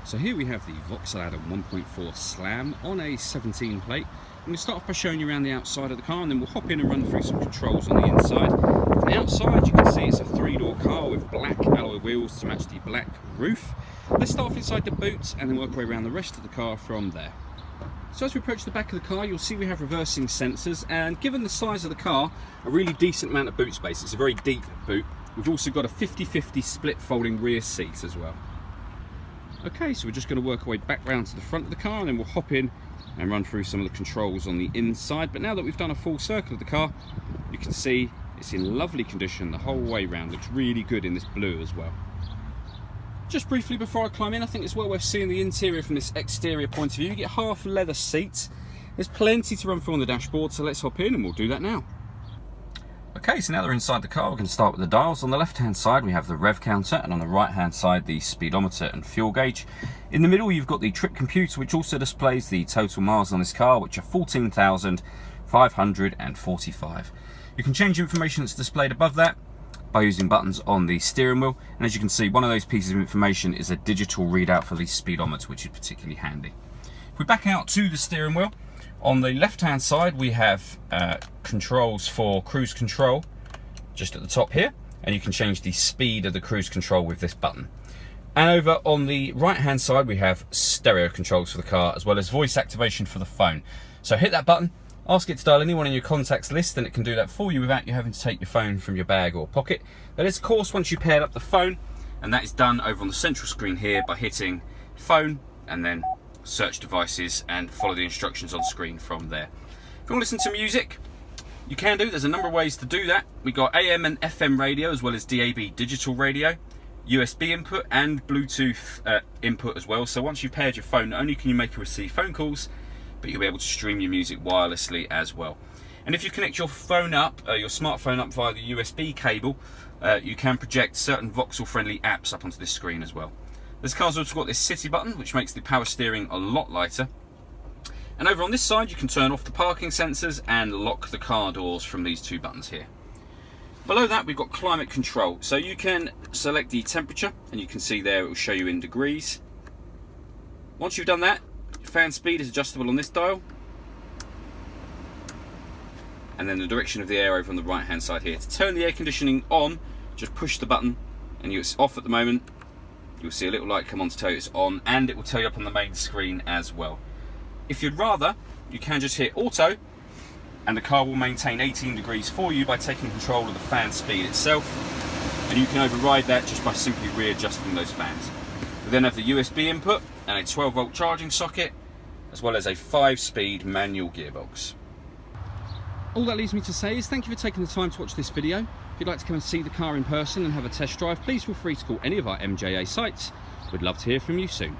So here we have the Vauxhall 1.4 Slam on a 17 plate. I'm going to start off by showing you around the outside of the car, and then we'll hop in and run through some controls on the inside. From the outside you can see it's a 3-door car with black alloy wheels to match the black roof. Let's start off inside the boot and then work our way around the rest of the car from there. So as we approach the back of the car, you'll see we have reversing sensors, and given the size of the car, a really decent amount of boot space. It's a very deep boot. We've also got a 50-50 split folding rear seat as well. Okay, so we're just going to work our way back round to the front of the car, and then we'll hop in and run through some of the controls on the inside. But now that we've done a full circle of the car, you can see it's in lovely condition the whole way round. Looks really good in this blue as well. Just briefly before I climb in, I think it's well worth seeing the interior from this exterior point of view. You get half leather seats. There's plenty to run through on the dashboard, so let's hop in and we'll do that now. Okay, so now that we're inside the car, we're going to start with the dials. On the left hand side we have the rev counter, and on the right hand side the speedometer and fuel gauge. In the middle you've got the trip computer, which also displays the total miles on this car, which are 14,545. You can change information that's displayed above that by using buttons on the steering wheel, and as you can see, one of those pieces of information is a digital readout for the speedometer, which is particularly handy. If we back out to the steering wheel, on the left hand side we have controls for cruise control just at the top here, and you can change the speed of the cruise control with this button. And over on the right hand side we have stereo controls for the car, as well as voice activation for the phone. So hit that button, ask it to dial anyone in your contacts list, and it can do that for you without you having to take your phone from your bag or pocket. That is, of course, once you paired up the phone, and that is done over on the central screen here by hitting phone and then search devices and follow the instructions on screen from there. If you want to listen to music, you can do. There's a number of ways to do that. We've got AM and FM radio, as well as DAB digital radio, USB input and Bluetooth input as well. So once you've paired your phone, not only can you make and receive phone calls, but you'll be able to stream your music wirelessly as well. And if you connect your phone up, your smartphone up via the USB cable, you can project certain Vauxhall friendly apps up onto this screen as well. This car's also got this city button, which makes the power steering a lot lighter. And over on this side you can turn off the parking sensors and lock the car doors from these two buttons here. Below that we've got climate control, so you can select the temperature, and you can see there it will show you in degrees. Once you've done that, fan speed is adjustable on this dial, and then the direction of the air over on the right hand side here. To turn the air conditioning on, just push the button, and it's off at the moment. You'll see a little light come on to tell you it's on, and it will tell you up on the main screen as well. If you'd rather, you can just hit auto, and the car will maintain 18 degrees for you by taking control of the fan speed itself, and you can override that just by simply readjusting those fans. We then have the USB input and a 12-volt charging socket, as well as a 5-speed manual gearbox. All that leaves me to say is thank you for taking the time to watch this video. If you'd like to come and see the car in person and have a test drive, please feel free to call any of our MJA sites. We'd love to hear from you soon.